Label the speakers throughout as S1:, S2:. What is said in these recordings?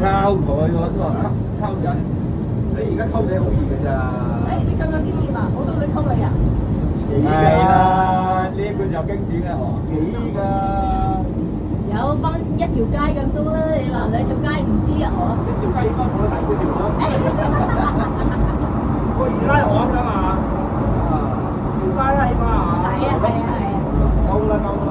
S1: 靠佢喎，都話溝人。
S2: 你而家溝仔好易㗎咋？
S3: 你咁有經驗啊？好多女溝你啊？
S1: 係啦，呢個就經典啦，
S2: 幾㗎？
S3: 有幫一條街咁多啦，你話兩條街唔知啊？
S2: 一條街應該冇得大半條啦。
S4: 個二拉行㗎嘛，
S2: 啊，
S4: 條街啦起碼
S3: 係啊係啊係啊！
S2: 夠啦夠啦。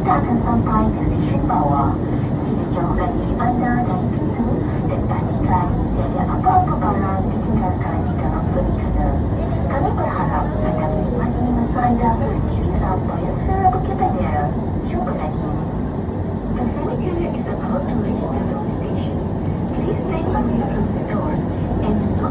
S5: 下个参拜的是宣布啊，是从2023